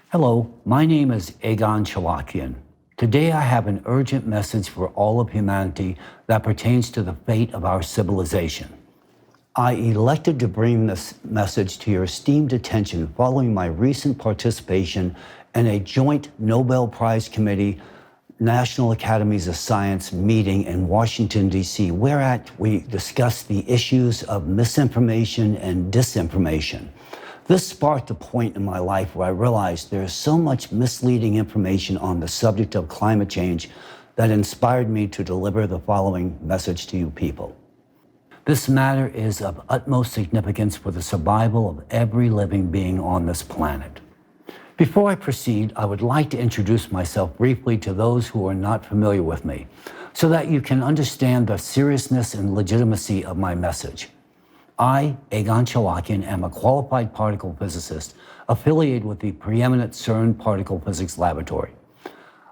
Hello, my name is Egon Cholakian. Today I have an urgent message for all of humanity that pertains to the fate of our civilization. I elected to bring this message to your esteemed attention following my recent participation in a joint Nobel Prize Committee National Academies of Science meeting in Washington, D.C., whereat we discussed the issues of misinformation and disinformation. This sparked a point in my life where I realized there is so much misleading information on the subject of climate change that inspired me to deliver the following message to you people. This matter is of utmost significance for the survival of every living being on this planet. Before I proceed, I would like to introduce myself briefly to those who are not familiar with me, so that you can understand the seriousness and legitimacy of my message. I, Egon Cholakian, am a qualified particle physicist affiliated with the preeminent CERN Particle Physics Laboratory.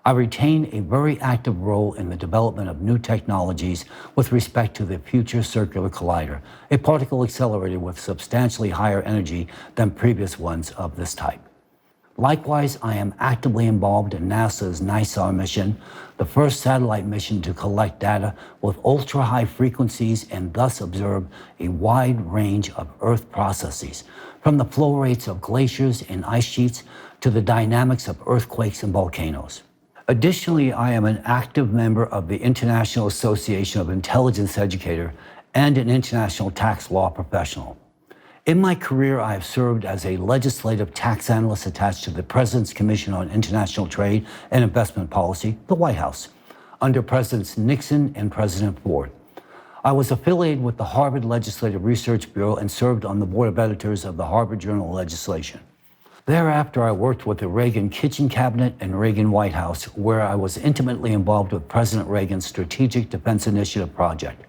I retain a very active role in the development of new technologies with respect to the Future Circular Collider, a particle accelerator with substantially higher energy than previous ones of this type. Likewise, I am actively involved in NASA's NISAR mission, the first satellite mission to collect data with ultra-high frequencies and thus observe a wide range of Earth processes, from the flow rates of glaciers and ice sheets to the dynamics of earthquakes and volcanoes. Additionally, I am an active member of the International Association of Intelligence Educators and an international tax law professional. In my career, I have served as a legislative tax analyst attached to the President's Commission on International Trade and Investment Policy, the White House, under Presidents Nixon and President Ford. I was affiliated with the Harvard Legislative Research Bureau and served on the board of editors of the Harvard Journal of Legislation. Thereafter, I worked with the Reagan Kitchen Cabinet and Reagan White House, where I was intimately involved with President Reagan's Strategic Defense Initiative project.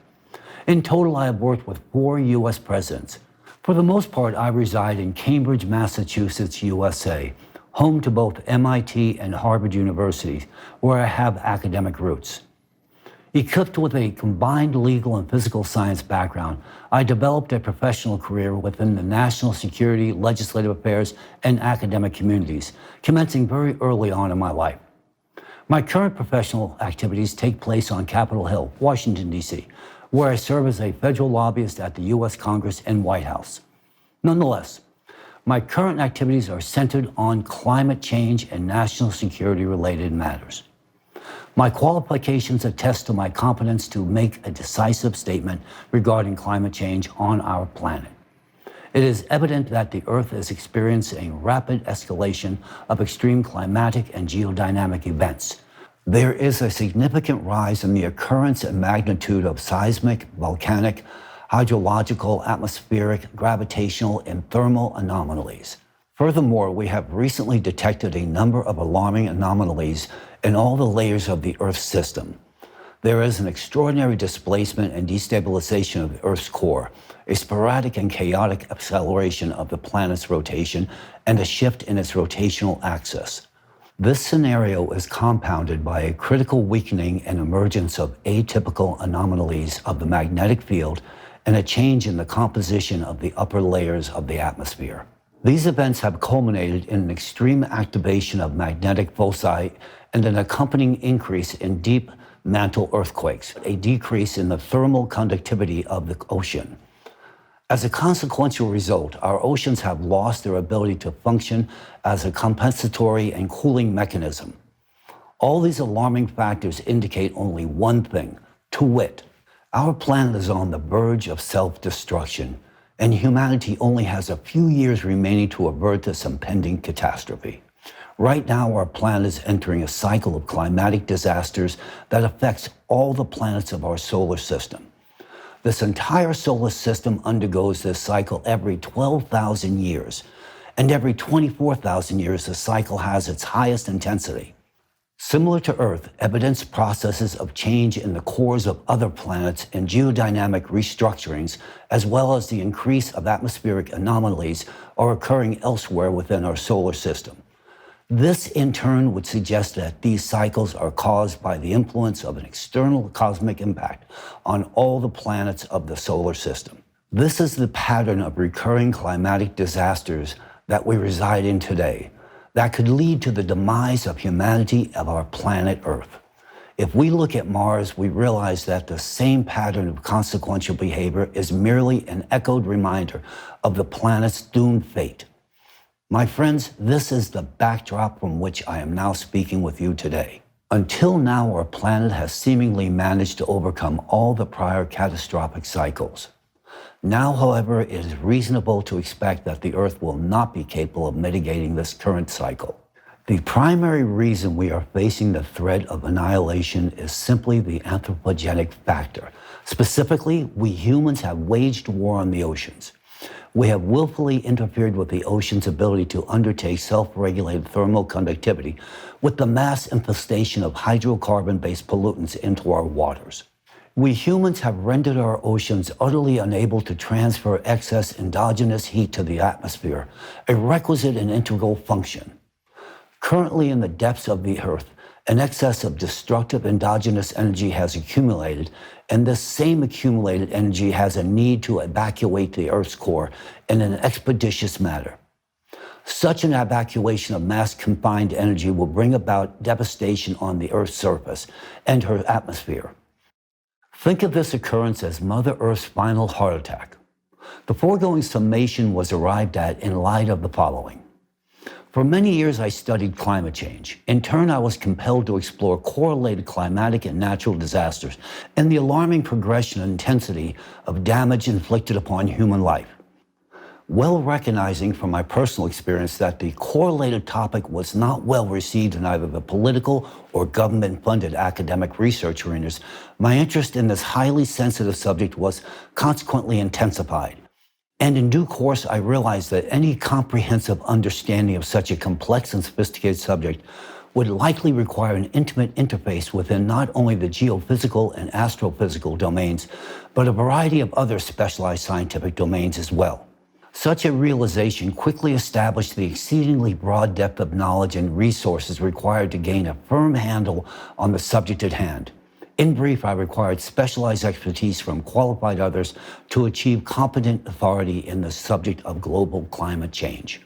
In total, I have worked with 4 U.S. presidents. For the most part, I reside in Cambridge, Massachusetts, USA, home to both MIT and Harvard universities, where I have academic roots. Equipped with a combined legal and physical science background, I developed a professional career within the national security, legislative affairs, and academic communities, commencing very early on in my life. My current professional activities take place on Capitol Hill, Washington, D.C., where I serve as a federal lobbyist at the U.S. Congress and White House. Nonetheless, my current activities are centered on climate change and national security-related matters. My qualifications attest to my competence to make a decisive statement regarding climate change on our planet. It is evident that the Earth is experiencing rapid escalation of extreme climatic and geodynamic events. There is a significant rise in the occurrence and magnitude of seismic, volcanic, hydrological, atmospheric, gravitational, and thermal anomalies. Furthermore, we have recently detected a number of alarming anomalies in all the layers of the Earth's system. There is an extraordinary displacement and destabilization of the Earth's core, a sporadic and chaotic acceleration of the planet's rotation, and a shift in its rotational axis. This scenario is compounded by a critical weakening and emergence of atypical anomalies of the magnetic field and a change in the composition of the upper layers of the atmosphere. These events have culminated in an extreme activation of magnetic foci and an accompanying increase in deep mantle earthquakes, a decrease in the thermal conductivity of the ocean. As a consequential result, our oceans have lost their ability to function as a compensatory and cooling mechanism. All these alarming factors indicate only one thing, to wit, our planet is on the verge of self-destruction, and humanity only has a few years remaining to avert this impending catastrophe. Right now, our planet is entering a cycle of climatic disasters that affects all the planets of our solar system. This entire solar system undergoes this cycle every 12,000 years, and every 24,000 years the cycle has its highest intensity. Similar to Earth, evidenced processes of change in the cores of other planets and geodynamic restructurings, as well as the increase of atmospheric anomalies, are occurring elsewhere within our solar system. This, in turn, would suggest that these cycles are caused by the influence of an external cosmic impact on all the planets of the solar system. This is the pattern of recurring climatic disasters that we reside in today. that could lead to the demise of humanity of our planet Earth. If we look at Mars, we realize that the same pattern of consequential behavior is merely an echoed reminder of the planet's doomed fate. My friends, this is the backdrop from which I am now speaking with you today. Until now, our planet has seemingly managed to overcome all the prior catastrophic cycles. Now, however, it is reasonable to expect that the Earth will not be capable of mitigating this current cycle. The primary reason we are facing the threat of annihilation is simply the anthropogenic factor. Specifically, we humans have waged war on the oceans. We have willfully interfered with the ocean's ability to undertake self-regulated thermal conductivity with the mass infestation of hydrocarbon-based pollutants into our waters. We humans have rendered our oceans utterly unable to transfer excess endogenous heat to the atmosphere, a requisite and integral function. Currently, in the depths of the Earth, an excess of destructive endogenous energy has accumulated, and this same accumulated energy has a need to evacuate the Earth's core in an expeditious manner. Such an evacuation of mass confined energy will bring about devastation on the Earth's surface and her atmosphere. Think of this occurrence as Mother Earth's final heart attack. The foregoing summation was arrived at in light of the following. For many years, I studied climate change. In turn, I was compelled to explore correlated climatic and natural disasters and the alarming progression and intensity of damage inflicted upon human life. Well recognizing from my personal experience that the correlated topic was not well received in either the political or government-funded academic research arenas, my interest in this highly sensitive subject was consequently intensified. And in due course, I realized that any comprehensive understanding of such a complex and sophisticated subject would likely require an intimate interface within not only the geophysical and astrophysical domains, but a variety of other specialized scientific domains as well. Such a realization quickly established the exceedingly broad depth of knowledge and resources required to gain a firm handle on the subject at hand. In brief, I required specialized expertise from qualified others to achieve competent authority in the subject of global climate change.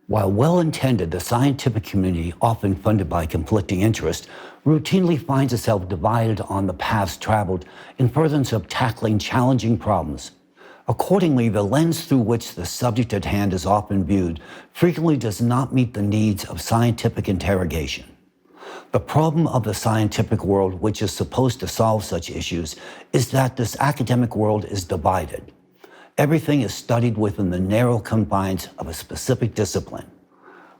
While well-intended, the scientific community, often funded by conflicting interests, routinely finds itself divided on the paths traveled in furtherance of tackling challenging problems. Accordingly, the lens through which the subject at hand is often viewed frequently does not meet the needs of scientific interrogation. The problem of the scientific world, which is supposed to solve such issues, is that this academic world is divided. Everything is studied within the narrow confines of a specific discipline.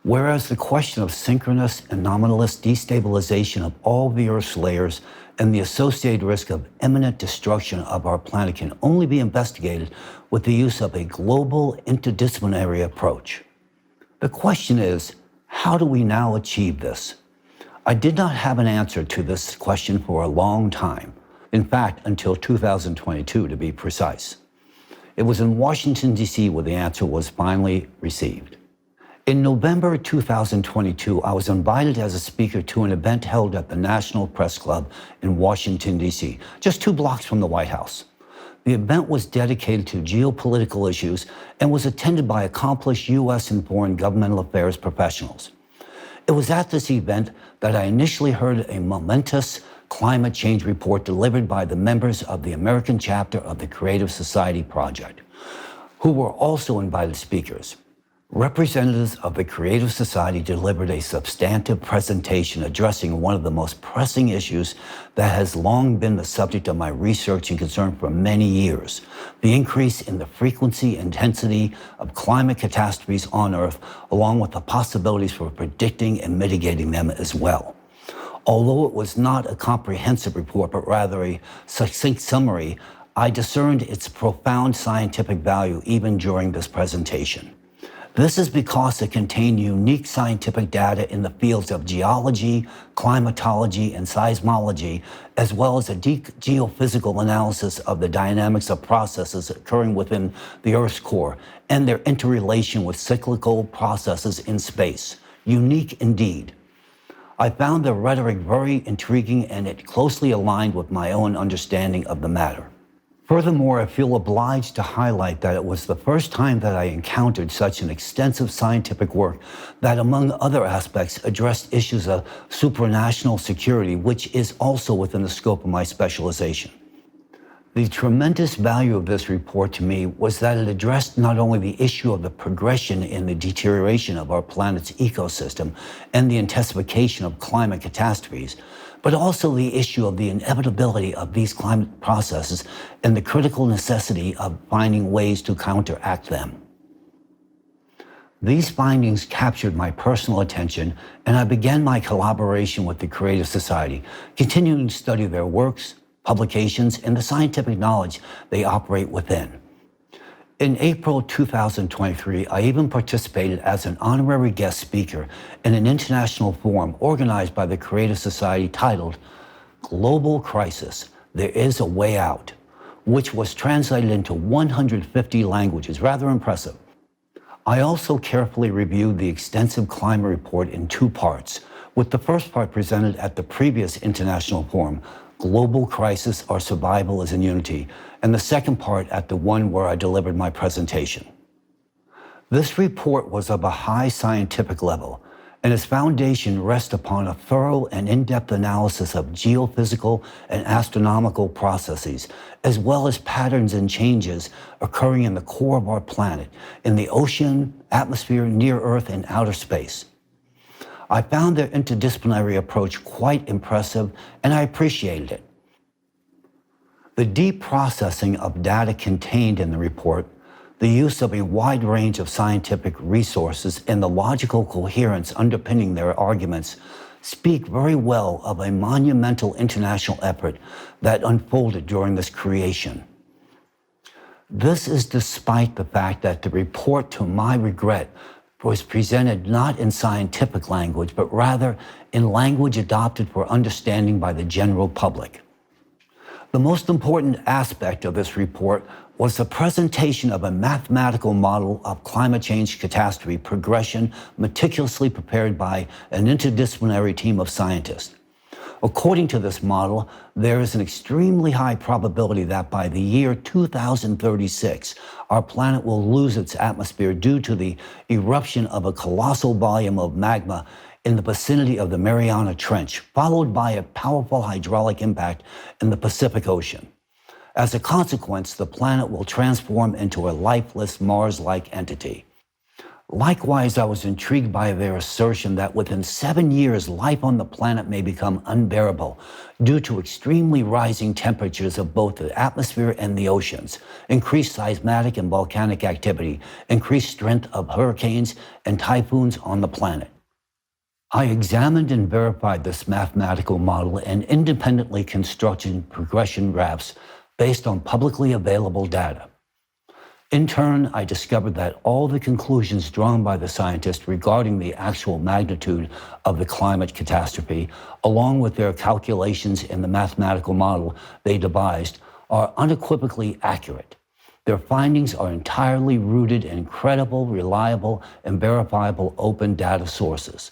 Whereas the question of synchronous and anomalous destabilization of all the Earth's layers and the associated risk of imminent destruction of our planet can only be investigated with the use of a global interdisciplinary approach. The question is, how do we now achieve this? I did not have an answer to this question for a long time. In fact, until 2022 to be precise. It was in Washington, D.C. where the answer was finally received. In November 2022, I was invited as a speaker to an event held at the National Press Club in Washington, D.C., just 2 blocks from the White House. The event was dedicated to geopolitical issues and was attended by accomplished U.S. and foreign governmental affairs professionals. It was at this event that I initially heard a momentous climate change report delivered by the members of the American chapter of the Creative Society Project, who were also invited speakers. Representatives of the Creative Society delivered a substantive presentation addressing one of the most pressing issues that has long been the subject of my research and concern for many years, the increase in the frequency and intensity of climate catastrophes on Earth, along with the possibilities for predicting and mitigating them as well. Although it was not a comprehensive report, but rather a succinct summary, I discerned its profound scientific value even during this presentation. This is because it contained unique scientific data in the fields of geology, climatology, and seismology, as well as a deep geophysical analysis of the dynamics of processes occurring within the Earth's core and their interrelation with cyclical processes in space. Unique indeed. I found the rhetoric very intriguing, and it closely aligned with my own understanding of the matter. Furthermore, I feel obliged to highlight that it was the first time that I encountered such an extensive scientific work that, among other aspects, addressed issues of supranational security, which is also within the scope of my specialization. The tremendous value of this report to me was that it addressed not only the issue of the progression in the deterioration of our planet's ecosystem and the intensification of climate catastrophes, but also the issue of the inevitability of these climate processes and the critical necessity of finding ways to counteract them. These findings captured my personal attention, and I began my collaboration with the Creative Society, continuing to study their works, publications, and the scientific knowledge they operate within. In April 2023, I even participated as an honorary guest speaker in an international forum organized by the Creative Society titled Global Crisis, There Is a Way Out, which was translated into 150 languages, rather impressive. I also carefully reviewed the extensive climate report in two parts, with the first part presented at the previous international forum, Global Crisis, Our Survival is in Unity, and the second part at the one where I delivered my presentation. This report was of a high scientific level, and its foundation rests upon a thorough and in-depth analysis of geophysical and astronomical processes, as well as patterns and changes occurring in the core of our planet, in the ocean, atmosphere, near Earth, and outer space. I found their interdisciplinary approach quite impressive, and I appreciated it. The deep processing of data contained in the report, the use of a wide range of scientific resources, and the logical coherence underpinning their arguments speak very well of a monumental international effort that unfolded during this creation. This is despite the fact that the report, to my regret, was presented not in scientific language, but rather in language adopted for understanding by the general public. The most important aspect of this report was the presentation of a mathematical model of climate change catastrophe progression meticulously prepared by an interdisciplinary team of scientists. According to this model, there is an extremely high probability that by the year 2036, our planet will lose its atmosphere due to the eruption of a colossal volume of magma in the vicinity of the Mariana Trench, followed by a powerful hydraulic impact in the Pacific Ocean. As a consequence, the planet will transform into a lifeless Mars-like entity. Likewise, I was intrigued by their assertion that within 7 years, life on the planet may become unbearable due to extremely rising temperatures of both the atmosphere and the oceans, increased seismic and volcanic activity, increased strength of hurricanes and typhoons on the planet. I examined and verified this mathematical model and independently constructed progression graphs based on publicly available data. In turn, I discovered that all the conclusions drawn by the scientists regarding the actual magnitude of the climate catastrophe, along with their calculations in the mathematical model they devised, are unequivocally accurate. Their findings are entirely rooted in credible, reliable, and verifiable open data sources.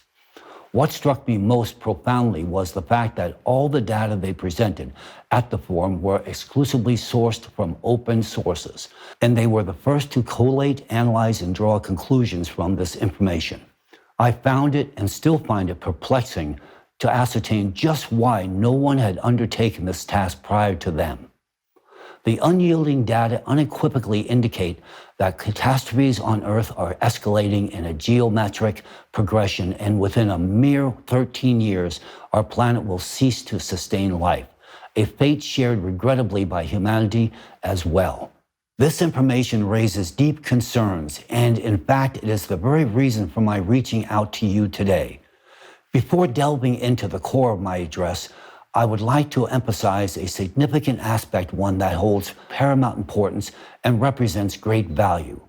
What struck me most profoundly was the fact that all the data they presented at the forum were exclusively sourced from open sources, and they were the first to collate, analyze, and draw conclusions from this information. I found it and still find it perplexing to ascertain just why no one had undertaken this task prior to them. The unyielding data unequivocally indicate that catastrophes on Earth are escalating in a geometric progression, and within a mere 13 years, our planet will cease to sustain life, a fate shared regrettably by humanity as well. This information raises deep concerns, and in fact, it is the very reason for my reaching out to you today. Before delving into the core of my address, I would like to emphasize a significant aspect, one that holds paramount importance and represents great value.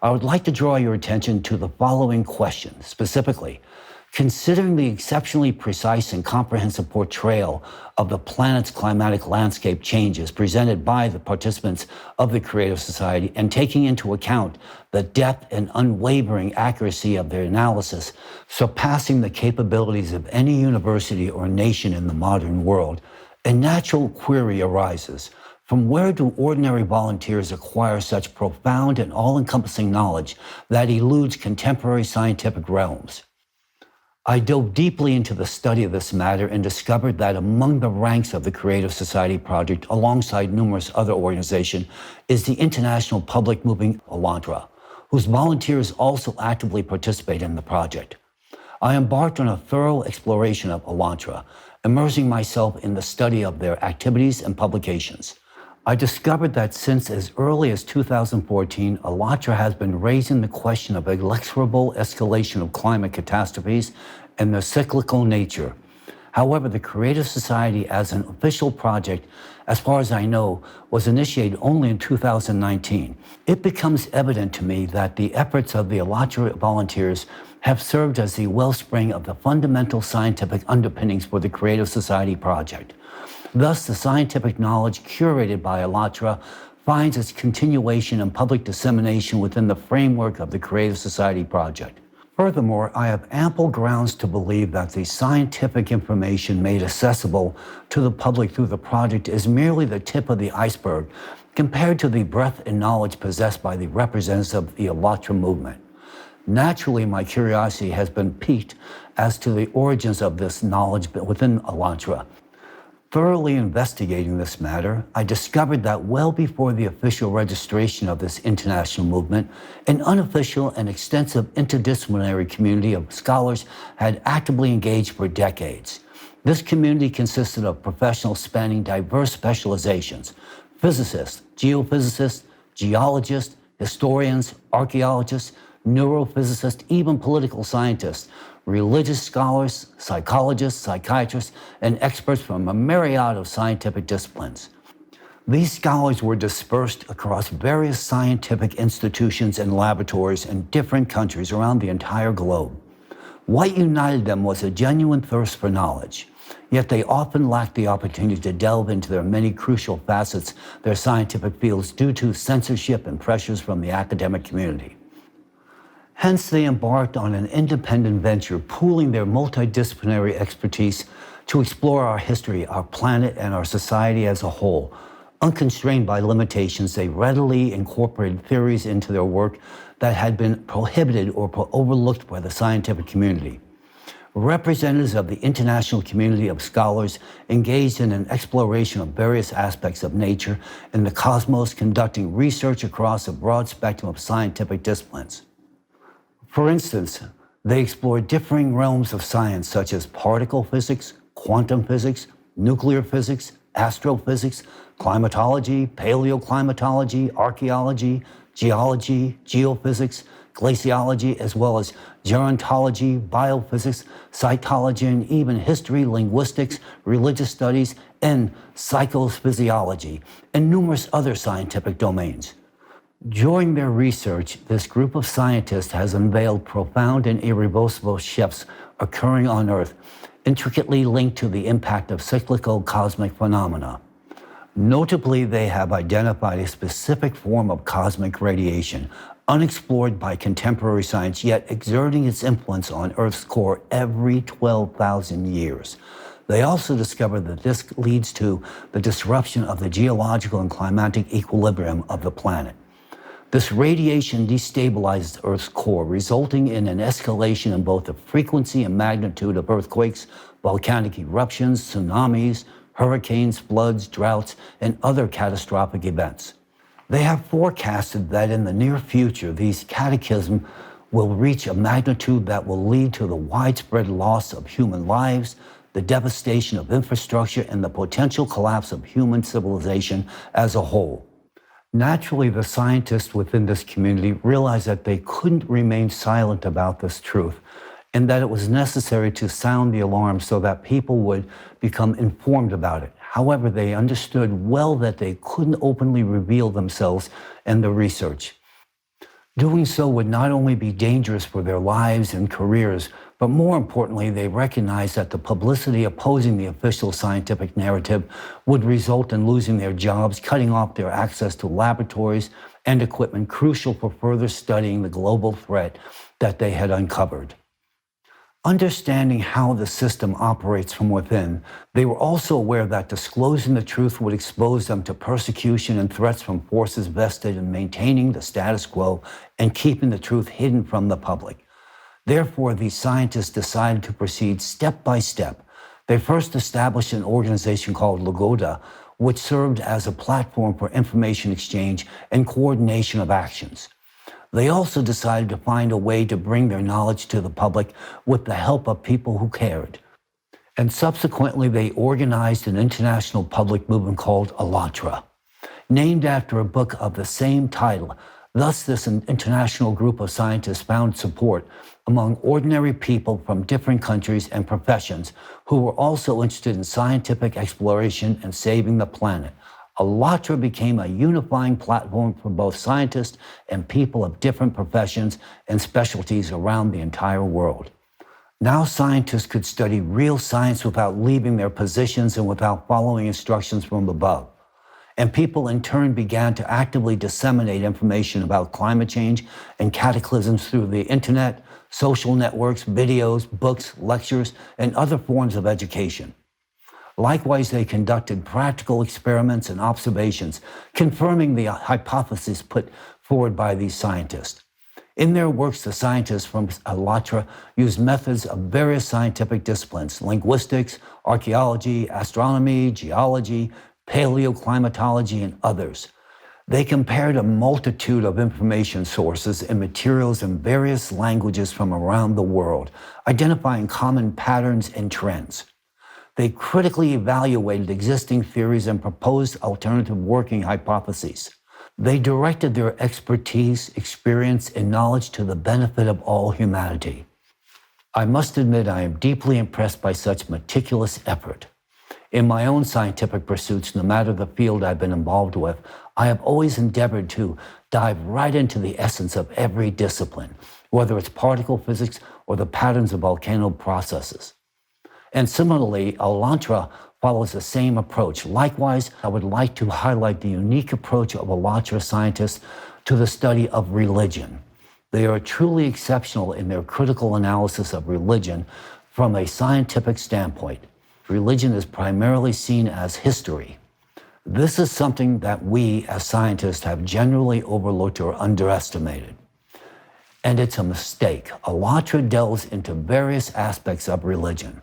I would like to draw your attention to the following question, specifically, considering the exceptionally precise and comprehensive portrayal of the planet's climatic landscape changes presented by the participants of the Creative Society, and taking into account the depth and unwavering accuracy of their analysis, surpassing the capabilities of any university or nation in the modern world, a natural query arises. From where do ordinary volunteers acquire such profound and all-encompassing knowledge that eludes contemporary scientific realms? I dove deeply into the study of this matter and discovered that among the ranks of the Creative Society Project, alongside numerous other organizations, is the international public movement Elantra, whose volunteers also actively participate in the project. I embarked on a thorough exploration of Elantra, immersing myself in the study of their activities and publications. I discovered that since as early as 2014, Elantra has been raising the question of inexorable escalation of climate catastrophes and their cyclical nature. However, the Creative Society as an official project, as far as I know, was initiated only in 2019. It becomes evident to me that the efforts of the Elantra volunteers have served as the wellspring of the fundamental scientific underpinnings for the Creative Society project. Thus, the scientific knowledge curated by Elantra finds its continuation and public dissemination within the framework of the Creative Society project. Furthermore, I have ample grounds to believe that the scientific information made accessible to the public through the project is merely the tip of the iceberg compared to the breadth and knowledge possessed by the representatives of the Elantra movement. Naturally, my curiosity has been piqued as to the origins of this knowledge within Elantra. Thoroughly investigating this matter, I discovered that well before the official registration of this international movement, an unofficial and extensive interdisciplinary community of scholars had actively engaged for decades. This community consisted of professionals spanning diverse specializations: physicists, geophysicists, geologists, historians, archaeologists, neurophysicists, even political scientists, religious scholars, psychologists, psychiatrists, and experts from a myriad of scientific disciplines. These scholars were dispersed across various scientific institutions and laboratories in different countries around the entire globe. What united them was a genuine thirst for knowledge, yet they often lacked the opportunity to delve into their many crucial facets, their scientific fields, due to censorship and pressures from the academic community. Hence, they embarked on an independent venture, pooling their multidisciplinary expertise to explore our history, our planet, and our society as a whole. Unconstrained by limitations, they readily incorporated theories into their work that had been prohibited or overlooked by the scientific community. Representatives of the international community of scholars engaged in an exploration of various aspects of nature and the cosmos, conducting research across a broad spectrum of scientific disciplines. For instance, they explored differing realms of science such as particle physics, quantum physics, nuclear physics, astrophysics, climatology, paleoclimatology, archaeology, geology, geophysics, glaciology, as well as gerontology, biophysics, cytology, and even history, linguistics, religious studies, and psychophysiology, and numerous other scientific domains. During their research, this group of scientists has unveiled profound and irreversible shifts occurring on Earth, intricately linked to the impact of cyclical cosmic phenomena. Notably, they have identified a specific form of cosmic radiation, unexplored by contemporary science, yet exerting its influence on Earth's core every 12,000 years. They also discovered that this leads to the disruption of the geological and climatic equilibrium of the planet. This radiation destabilizes Earth's core, resulting in an escalation in both the frequency and magnitude of earthquakes, volcanic eruptions, tsunamis, hurricanes, floods, droughts, and other catastrophic events. They have forecasted that in the near future, these cataclysms will reach a magnitude that will lead to the widespread loss of human lives, the devastation of infrastructure, and the potential collapse of human civilization as a whole. Naturally, the scientists within this community realized that they couldn't remain silent about this truth, and that it was necessary to sound the alarm so that people would become informed about it. However, they understood well that they couldn't openly reveal themselves and the research. Doing so would not only be dangerous for their lives and careers, but more importantly, they recognized that the publicity opposing the official scientific narrative would result in losing their jobs, cutting off their access to laboratories and equipment crucial for further studying the global threat that they had uncovered. Understanding how the system operates from within, they were also aware that disclosing the truth would expose them to persecution and threats from forces vested in maintaining the status quo and keeping the truth hidden from the public. Therefore, these scientists decided to proceed step by step. They first established an organization called Lagoda, which served as a platform for information exchange and coordination of actions. They also decided to find a way to bring their knowledge to the public with the help of people who cared. And subsequently, they organized an international public movement called ALLATRA, named after a book of the same title. Thus, this international group of scientists found support among ordinary people from different countries and professions who were also interested in scientific exploration and saving the planet. ALLATRA became a unifying platform for both scientists and people of different professions and specialties around the entire world. Now scientists could study real science without leaving their positions and without following instructions from above. And people in turn began to actively disseminate information about climate change and cataclysms through the internet, social networks, videos, books, lectures, and other forms of education. Likewise, they conducted practical experiments and observations, confirming the hypotheses put forward by these scientists. In their works, the scientists from ALLATRA used methods of various scientific disciplines: linguistics, archaeology, astronomy, geology, paleoclimatology, and others. They compared a multitude of information sources and materials in various languages from around the world, identifying common patterns and trends. They critically evaluated existing theories and proposed alternative working hypotheses. They directed their expertise, experience, and knowledge to the benefit of all humanity. I must admit I am deeply impressed by such meticulous effort. In my own scientific pursuits, no matter the field I've been involved with, I have always endeavored to dive right into the essence of every discipline, whether it's particle physics or the patterns of volcano processes. And similarly, ALLATRA follows the same approach. Likewise, I would like to highlight the unique approach of ALLATRA scientists to the study of religion. They are truly exceptional in their critical analysis of religion from a scientific standpoint. Religion is primarily seen as history. This is something that we as scientists have generally overlooked or underestimated. And it's a mistake. ALLATRA delves into various aspects of religion: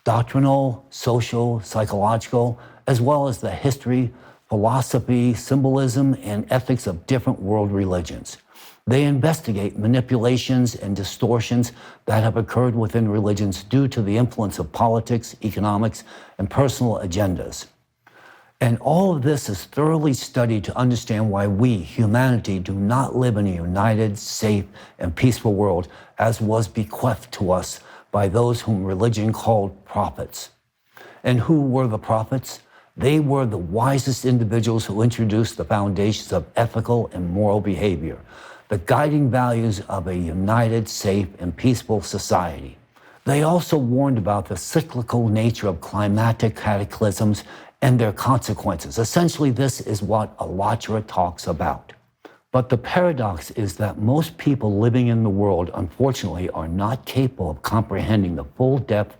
doctrinal, social, psychological, as well as the history, philosophy, symbolism, and ethics of different world religions. They investigate manipulations and distortions that have occurred within religions due to the influence of politics, economics, and personal agendas. And all of this is thoroughly studied to understand why we, humanity, do not live in a united, safe, and peaceful world as was bequeathed to us by those whom religion called prophets. And who were the prophets? They were the wisest individuals who introduced the foundations of ethical and moral behavior, the guiding values of a united, safe, and peaceful society. They also warned about the cyclical nature of climatic cataclysms and their consequences. Essentially, this is what ALLATRA talks about. But the paradox is that most people living in the world, unfortunately, are not capable of comprehending the full depth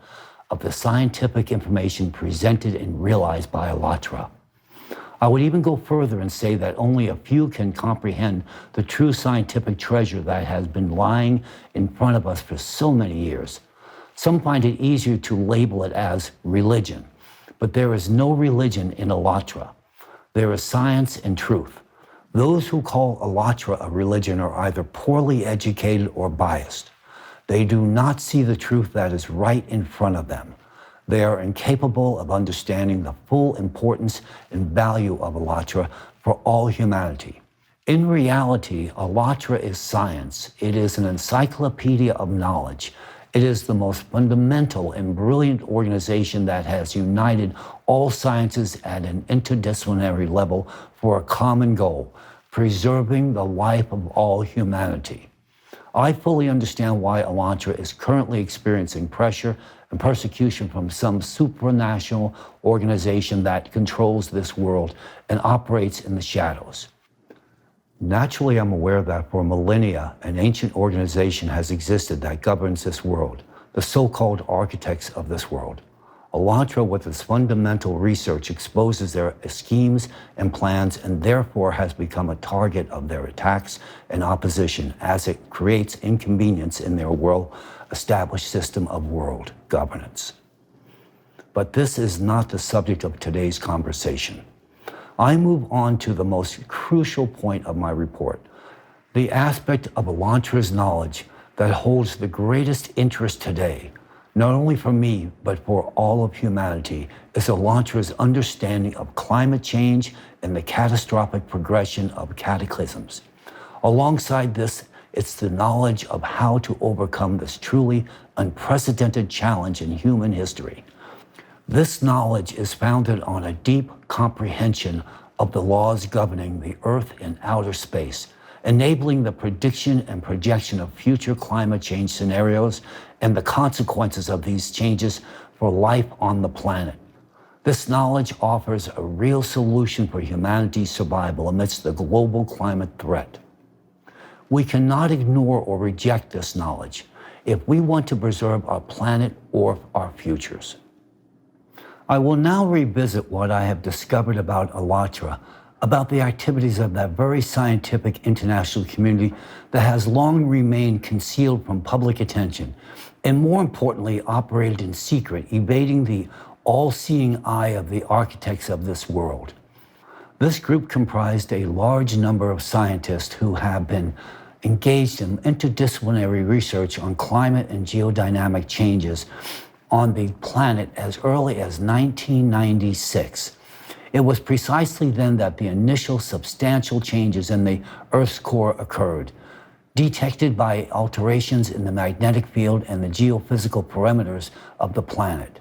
of the scientific information presented and realized by ALLATRA. I would even go further and say that only a few can comprehend the true scientific treasure that has been lying in front of us for so many years. Some find it easier to label it as religion, but there is no religion in ALLATRA. There is science and truth. Those who call ALLATRA a religion are either poorly educated or biased. They do not see the truth that is right in front of them. They are incapable of understanding the full importance and value of ALLATRA for all humanity. In reality, ALLATRA is science. It is an encyclopedia of knowledge. It is the most fundamental and brilliant organization that has united all sciences at an interdisciplinary level for a common goal: preserving the life of all humanity. I fully understand why ALLATRA is currently experiencing pressure and persecution from some supranational organization that controls this world and operates in the shadows. Naturally, I'm aware that for millennia, an ancient organization has existed that governs this world, the so-called architects of this world. Elantra, with its fundamental research, exposes their schemes and plans and therefore has become a target of their attacks and opposition as it creates inconvenience in their well-established system of world governance. But this is not the subject of today's conversation. I move on to the most crucial point of my report, the aspect of Elantra's knowledge that holds the greatest interest today, not only for me, but for all of humanity, is Elantra's understanding of climate change and the catastrophic progression of cataclysms. Alongside this, it's the knowledge of how to overcome this truly unprecedented challenge in human history. This knowledge is founded on a deep comprehension of the laws governing the Earth and outer space, enabling the prediction and projection of future climate change scenarios and the consequences of these changes for life on the planet. This knowledge offers a real solution for humanity's survival amidst the global climate threat. We cannot ignore or reject this knowledge if we want to preserve our planet or our futures. I will now revisit what I have discovered about Elantra, about the activities of that very scientific international community that has long remained concealed from public attention, and more importantly, operated in secret, evading the all-seeing eye of the architects of this world. This group comprised a large number of scientists who have been engaged in interdisciplinary research on climate and geodynamic changes on the planet as early as 1996. It was precisely then that the initial substantial changes in the Earth's core occurred, detected by alterations in the magnetic field and the geophysical parameters of the planet.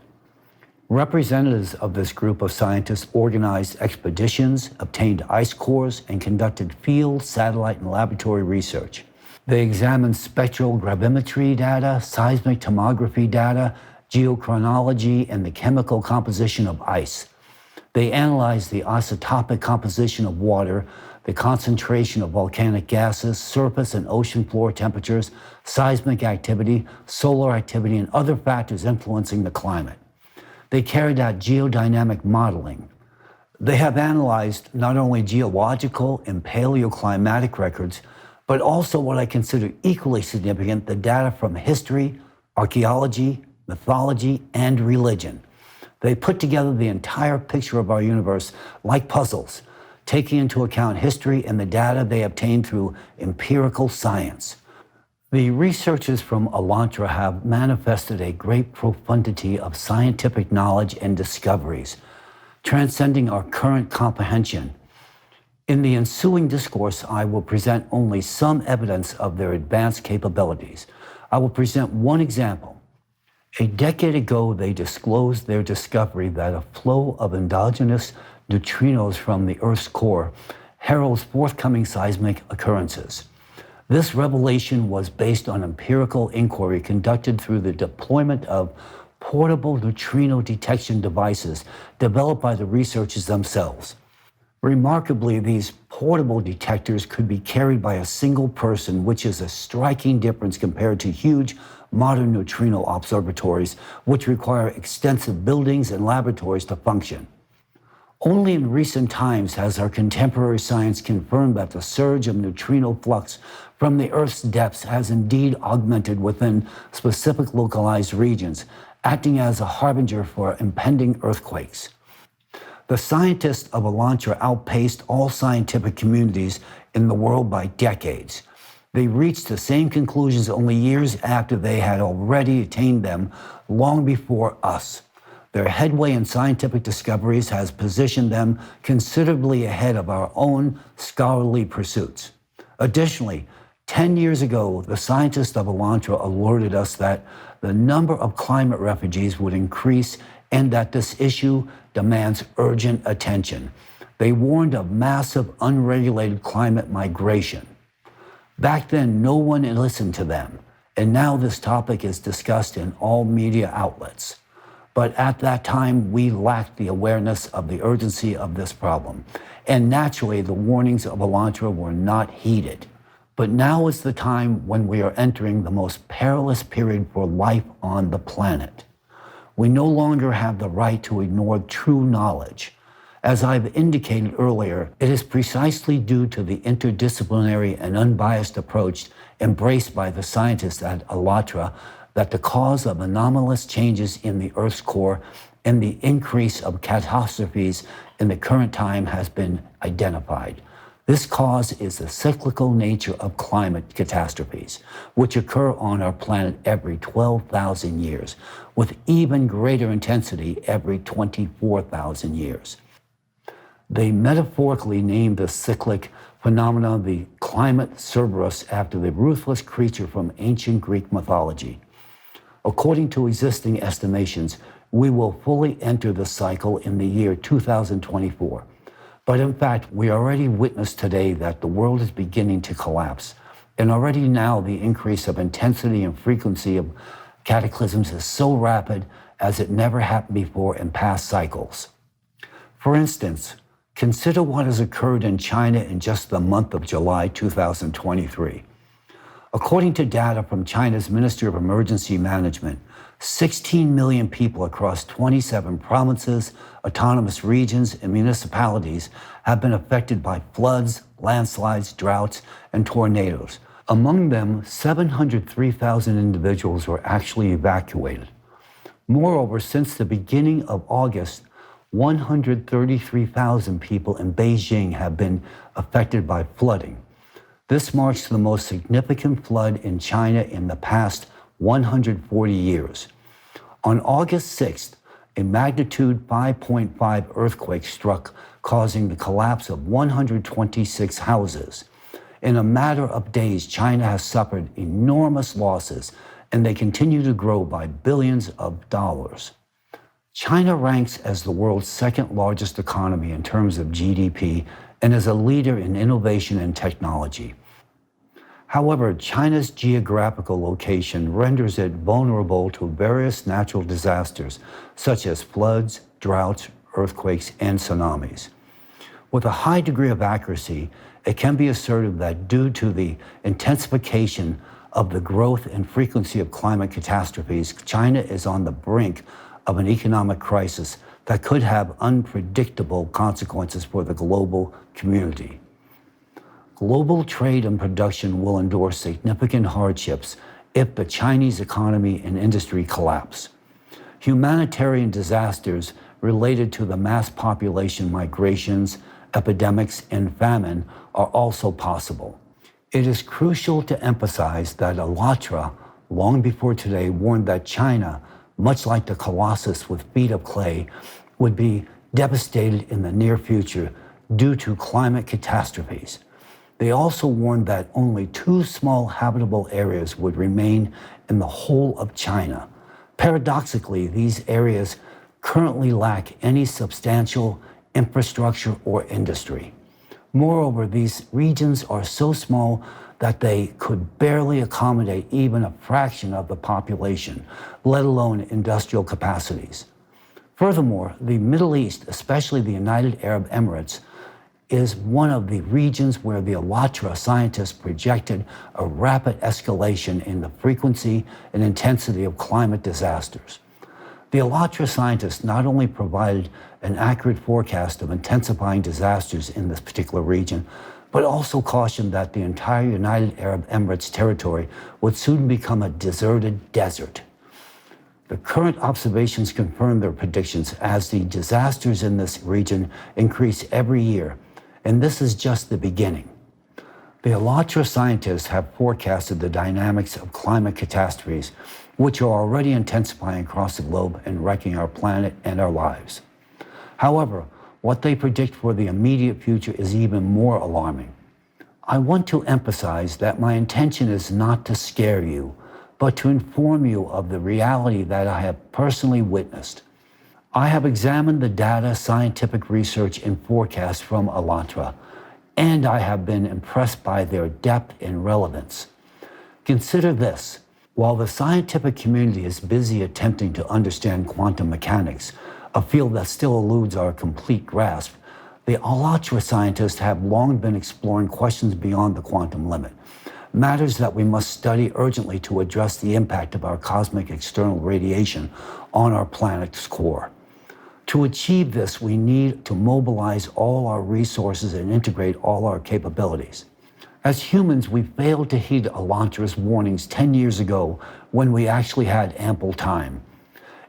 Representatives of this group of scientists organized expeditions, obtained ice cores, and conducted field, satellite, and laboratory research. They examined spectral gravimetry data, seismic tomography data, geochronology, and the chemical composition of ice. They analyzed the isotopic composition of water, the concentration of volcanic gases, surface and ocean floor temperatures, seismic activity, solar activity, and other factors influencing the climate. They carried out geodynamic modeling. They have analyzed not only geological and paleoclimatic records, but also what I consider equally significant, the data from history, archaeology, mythology, and religion. They put together the entire picture of our universe like puzzles, taking into account history and the data they obtained through empirical science. The researchers from Elantra have manifested a great profundity of scientific knowledge and discoveries, transcending our current comprehension. In the ensuing discourse, I will present only some evidence of their advanced capabilities. I will present one example. A decade ago, they disclosed their discovery that a flow of endogenous neutrinos from the Earth's core heralds forthcoming seismic occurrences. This revelation was based on empirical inquiry conducted through the deployment of portable neutrino detection devices developed by the researchers themselves. Remarkably, these portable detectors could be carried by a single person, which is a striking difference compared to huge modern neutrino observatories, which require extensive buildings and laboratories to function. Only in recent times has our contemporary science confirmed that the surge of neutrino flux from the Earth's depths has indeed augmented within specific localized regions, acting as a harbinger for impending earthquakes. The scientists of Elantra outpaced all scientific communities in the world by decades. They reached the same conclusions only years after they had already attained them long before us. Their headway in scientific discoveries has positioned them considerably ahead of our own scholarly pursuits. Additionally, 10 years ago, the scientists of Elantra alerted us that the number of climate refugees would increase and that this issue demands urgent attention. They warned of massive unregulated climate migration. Back then, no one listened to them, and now this topic is discussed in all media outlets. But at that time, we lacked the awareness of the urgency of this problem, and naturally, the warnings of Elantra were not heeded. But now is the time when we are entering the most perilous period for life on the planet. We no longer have the right to ignore true knowledge. As I've indicated earlier, it is precisely due to the interdisciplinary and unbiased approach embraced by the scientists at ALLATRA that the cause of anomalous changes in the Earth's core and the increase of catastrophes in the current time has been identified. This cause is the cyclical nature of climate catastrophes, which occur on our planet every 12,000 years, with even greater intensity every 24,000 years. They metaphorically named the cyclic phenomena the climate Cerberus after the ruthless creature from ancient Greek mythology. According to existing estimations, we will fully enter the cycle in the year 2024. But in fact, we already witness today that the world is beginning to collapse. And already now the increase of intensity and frequency of cataclysms is so rapid as it never happened before in past cycles. For instance, consider what has occurred in China in just the month of July 2023. According to data from China's Ministry of Emergency Management, 16 million people across 27 provinces, autonomous regions, and municipalities have been affected by floods, landslides, droughts, and tornadoes. Among them, 703,000 individuals were actually evacuated. Moreover, since the beginning of August, 133,000 people in Beijing have been affected by flooding. This marks the most significant flood in China in the past 140 years. On August 6th, a magnitude 5.5 earthquake struck, causing the collapse of 126 houses. In a matter of days, China has suffered enormous losses, and they continue to grow by billions of dollars. China ranks as the world's second largest economy in terms of GDP and is a leader in innovation and technology. However, China's geographical location renders it vulnerable to various natural disasters, such as floods, droughts, earthquakes, and tsunamis. With a high degree of accuracy, it can be asserted that due to the intensification of the growth and frequency of climate catastrophes, China is on the brink of an economic crisis that could have unpredictable consequences for the global community. Global trade and production will endure significant hardships if the Chinese economy and industry collapse. Humanitarian disasters related to the mass population migrations, epidemics, and famine are also possible. It is crucial to emphasize that ALLATRA, long before today, warned that China, much like the colossus with feet of clay, would be devastated in the near future due to climate catastrophes. They also warned that only 2 small habitable areas would remain in the whole of China. Paradoxically, these areas currently lack any substantial infrastructure or industry. Moreover, these regions are so small that they could barely accommodate even a fraction of the population, let alone industrial capacities. Furthermore, the Middle East, especially the United Arab Emirates, is one of the regions where the ALLATRA scientists projected a rapid escalation in the frequency and intensity of climate disasters. The ALLATRA scientists not only provided an accurate forecast of intensifying disasters in this particular region, but also cautioned that the entire United Arab Emirates territory would soon become a deserted desert. The current observations confirm their predictions as the disasters in this region increase every year, and this is just the beginning. The ALLATRA scientists have forecasted the dynamics of climate catastrophes, which are already intensifying across the globe and wrecking our planet and our lives. However, what they predict for the immediate future is even more alarming. I want to emphasize that my intention is not to scare you, but to inform you of the reality that I have personally witnessed. I have examined the data, scientific research, and forecasts from ALLATRA, and I have been impressed by their depth and relevance. Consider this: while the scientific community is busy attempting to understand quantum mechanics, a field that still eludes our complete grasp, the ALLATRA scientists have long been exploring questions beyond the quantum limit. matters that we must study urgently to address the impact of our cosmic external radiation on our planet's core. To achieve this, we need to mobilize all our resources and integrate all our capabilities. As humans, we failed to heed Elantra's warnings 10 years ago when we actually had ample time.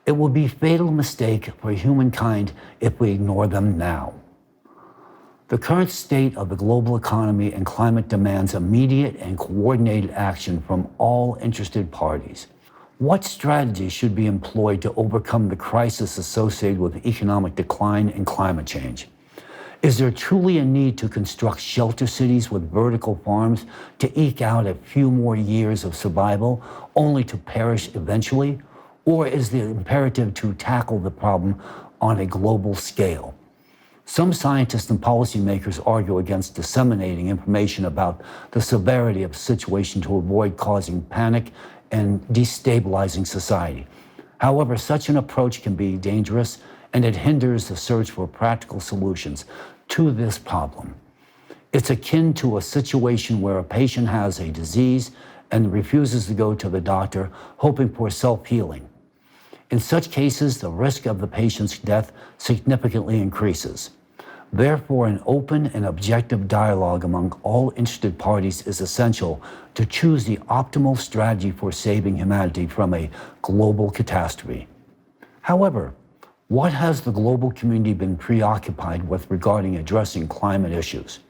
It will be a fatal mistake for humankind if we ignore them now. The current state of the global economy and climate demands immediate and coordinated action from all interested parties. What strategies should be employed to overcome the crisis associated with economic decline and climate change? Is there truly a need to construct shelter cities with vertical farms to eke out a few more years of survival only to perish eventually? Or is the imperative to tackle the problem on a global scale? Some scientists and policymakers argue against disseminating information about the severity of the situation to avoid causing panic and destabilizing society. However, such an approach can be dangerous and it hinders the search for practical solutions to this problem. It's akin to a situation where a patient has a disease and refuses to go to the doctor, hoping for self-healing. In such cases, the risk of the patient's death significantly increases. Therefore, an open and objective dialogue among all interested parties is essential to choose the optimal strategy for saving humanity from a global catastrophe. However, what has the global community been preoccupied with regarding addressing climate issues?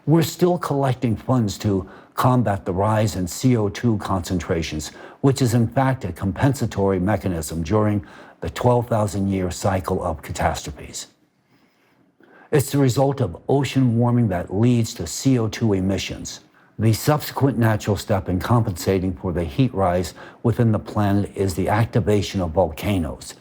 We're still collecting funds to combat the rise in CO2 concentrations, which is in fact a compensatory mechanism during the 12,000-year cycle of catastrophes. It's the result of ocean warming that leads to CO2 emissions. The subsequent natural step in compensating for the heat rise within the planet is the activation of volcanoes.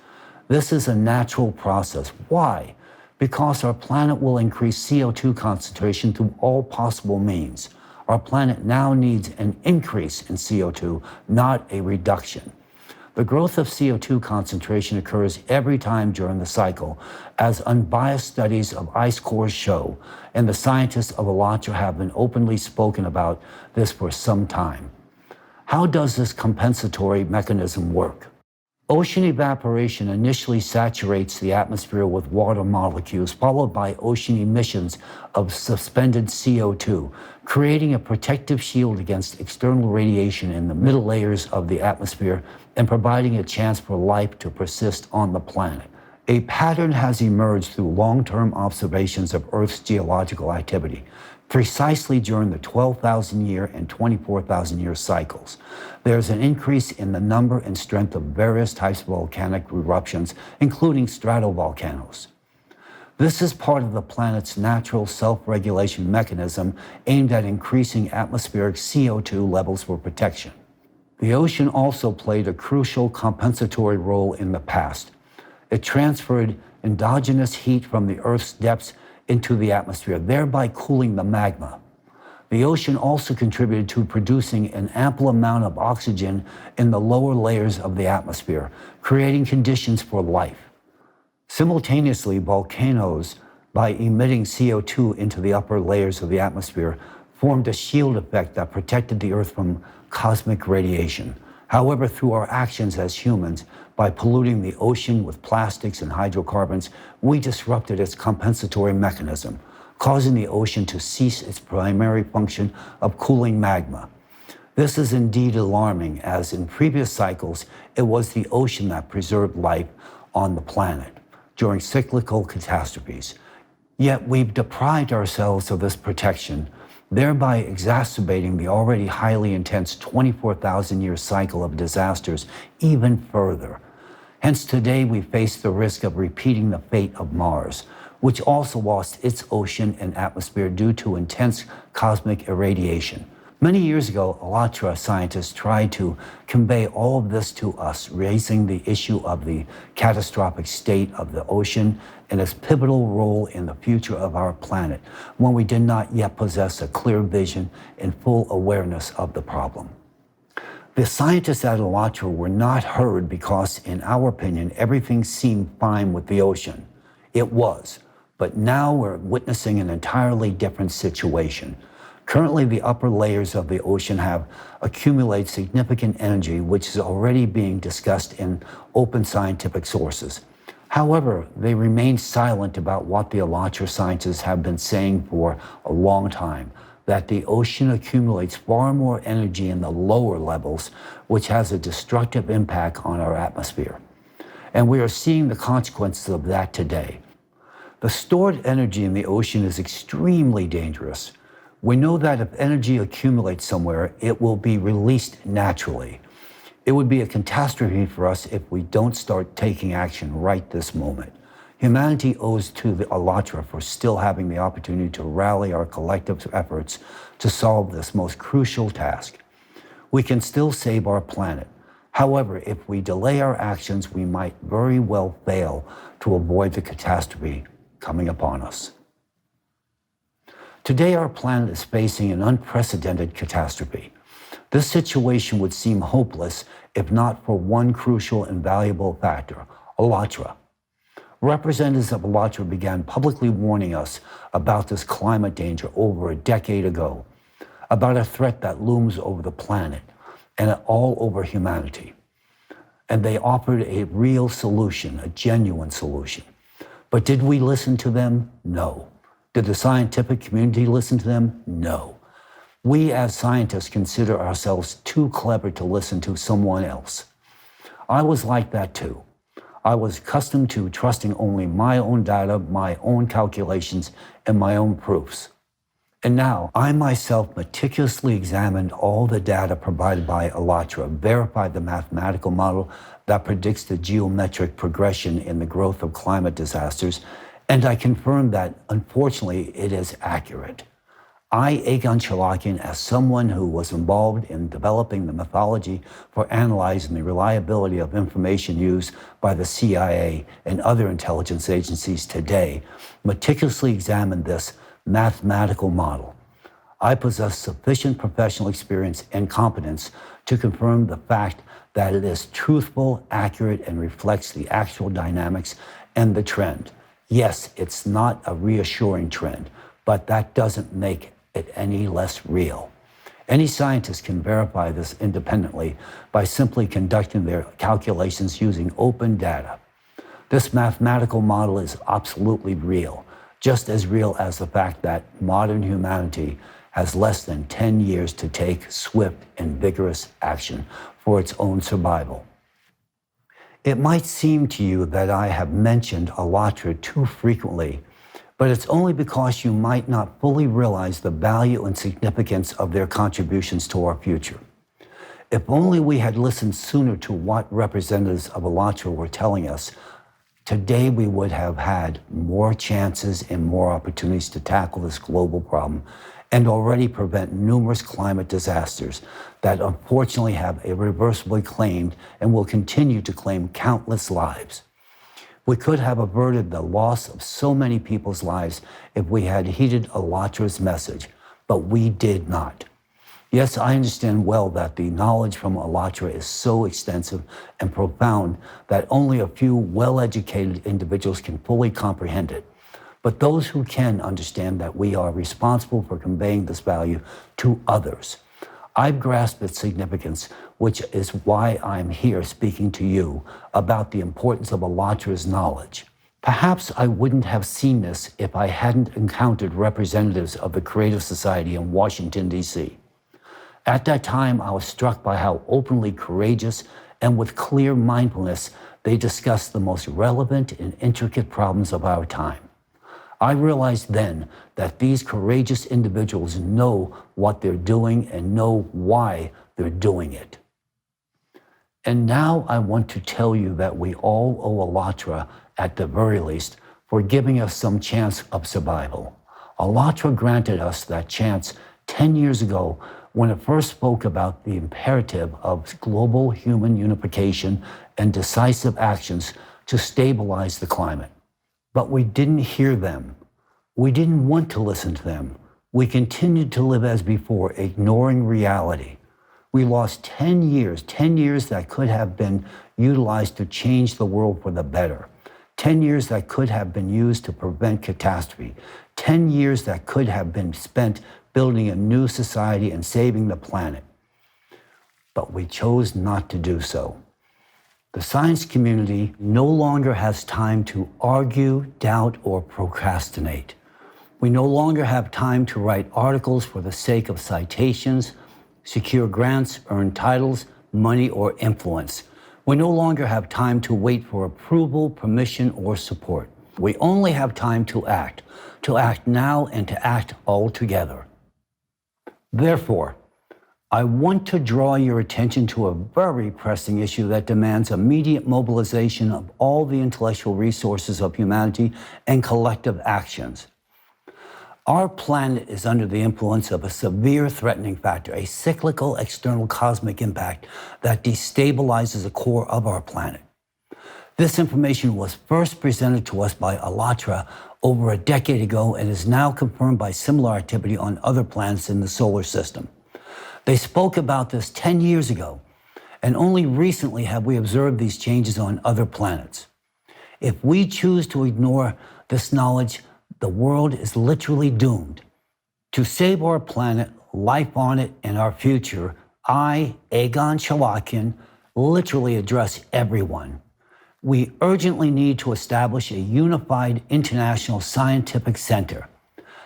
This is a natural process. Why? Because our planet will increase CO2 concentration through all possible means. Our planet now needs an increase in CO2, not a reduction. The growth of CO2 concentration occurs every time during the cycle, as unbiased studies of ice cores show, and the scientists of Elantra have been openly spoken about this for some time. How does this compensatory mechanism work? Ocean evaporation initially saturates the atmosphere with water molecules, followed by ocean emissions of suspended CO2, creating a protective shield against external radiation in the middle layers of the atmosphere and providing a chance for life to persist on the planet. A pattern has emerged through long-term observations of Earth's geological activity, precisely during the 12,000-year and 24,000-year cycles. There's an increase in the number and strength of various types of volcanic eruptions, including stratovolcanoes. This is part of the planet's natural self-regulation mechanism aimed at increasing atmospheric CO2 levels for protection. The ocean also played a crucial compensatory role in the past. It transferred endogenous heat from the Earth's depths into the atmosphere, thereby cooling the magma. The ocean also contributed to producing an ample amount of oxygen in the lower layers of the atmosphere, creating conditions for life. Simultaneously, volcanoes, by emitting CO2 into the upper layers of the atmosphere, formed a shield effect that protected the Earth from cosmic radiation. However, through our actions as humans, by polluting the ocean with plastics and hydrocarbons, we disrupted its compensatory mechanism, causing the ocean to cease its primary function of cooling magma. This is indeed alarming, as in previous cycles, it was the ocean that preserved life on the planet during cyclical catastrophes. Yet we've deprived ourselves of this protection, thereby exacerbating the already highly intense 24,000-year cycle of disasters even further. Hence today we face the risk of repeating the fate of Mars, which also lost its ocean and atmosphere due to intense cosmic irradiation. Many years ago, Elantra scientists tried to convey all of this to us, raising the issue of the catastrophic state of the ocean and its pivotal role in the future of our planet, when we did not yet possess a clear vision and full awareness of the problem. The scientists at Elantra were not heard because, in our opinion, everything seemed fine with the ocean. It was, but now we're witnessing an entirely different situation. Currently, the upper layers of the ocean have accumulated significant energy, which is already being discussed in open scientific sources. However, they remain silent about what the Alatra scientists have been saying for a long time, that the ocean accumulates far more energy in the lower levels, which has a destructive impact on our atmosphere. And we are seeing the consequences of that today. The stored energy in the ocean is extremely dangerous. We know that if energy accumulates somewhere, it will be released naturally. It would be a catastrophe for us if we don't start taking action right this moment. Humanity owes to the Alatra for still having the opportunity to rally our collective efforts to solve this most crucial task. We can still save our planet. However, if we delay our actions, we might very well fail to avoid the catastrophe coming upon us. Today, our planet is facing an unprecedented catastrophe. This situation would seem hopeless if not for one crucial and valuable factor, Alatra. Representatives of Alatra began publicly warning us about this climate danger over a decade ago, about a threat that looms over the planet and all over humanity. And they offered a real solution, a genuine solution. But did we listen to them? No. Did the scientific community listen to them? No. We as scientists consider ourselves too clever to listen to someone else. I was like that too. I was accustomed to trusting only my own data, my own calculations, and my own proofs. And now, I myself meticulously examined all the data provided by Alatra, verified the mathematical model that predicts the geometric progression in the growth of climate disasters, and I confirmed that, unfortunately, it is accurate. I, Egon Cholakian, as someone who was involved in developing the methodology for analyzing the reliability of information used by the CIA and other intelligence agencies today, meticulously examined this mathematical model. I possess sufficient professional experience and competence to confirm the fact that it is truthful, accurate, and reflects the actual dynamics and the trend. Yes, it's not a reassuring trend, but that doesn't make it any less real. Any scientist can verify this independently by simply conducting their calculations using open data. This mathematical model is absolutely real, just as real as the fact that modern humanity has less than 10 years to take swift and vigorous action for its own survival. It might seem to you that I have mentioned Alatra too frequently, but it's only because you might not fully realize the value and significance of their contributions to our future. If only we had listened sooner to what representatives of Alatra were telling us, today we would have had more chances and more opportunities to tackle this global problem and already prevent numerous climate disasters that unfortunately have irreversibly claimed and will continue to claim countless lives. We could have averted the loss of so many people's lives if we had heeded Alatra's message, but we did not. Yes, I understand well that the knowledge from Alatra is so extensive and profound that only a few well-educated individuals can fully comprehend it. But those who can understand that we are responsible for conveying this value to others. I've grasped its significance, which is why I'm here speaking to you about the importance of Alatra's knowledge. Perhaps I wouldn't have seen this if I hadn't encountered representatives of the Creative Society in Washington, D.C. At that time, I was struck by how openly courageous and with clear mindfulness they discussed the most relevant and intricate problems of our time. I realized then that these courageous individuals know what they're doing and know why they're doing it. And now I want to tell you that we all owe Alatra, at the very least, for giving us some chance of survival. Alatra granted us that chance 10 years ago when it first spoke about the imperative of global human unification and decisive actions to stabilize the climate. But we didn't hear them. We didn't want to listen to them. We continued to live as before, ignoring reality. We lost 10 years that could have been utilized to change the world for the better. 10 years that could have been used to prevent catastrophe. 10 years that could have been spent building a new society and saving the planet. But we chose not to do so. The science community no longer has time to argue, doubt, or procrastinate. We no longer have time to write articles for the sake of citations, secure grants, earn titles, money, or influence. We no longer have time to wait for approval, permission, or support. We only have time to act now and to act all together. Therefore, I want to draw your attention to a very pressing issue that demands immediate mobilization of all the intellectual resources of humanity and collective actions. Our planet is under the influence of a severe threatening factor, a cyclical external cosmic impact that destabilizes the core of our planet. This information was first presented to us by ALLATRA over a decade ago and is now confirmed by similar activity on other planets in the solar system. They spoke about this 10 years ago, and only recently have we observed these changes on other planets. If we choose to ignore this knowledge, the world is literally doomed. To save our planet, life on it, and our future, I, Egon Cholakian, literally address everyone. We urgently need to establish a unified international scientific center,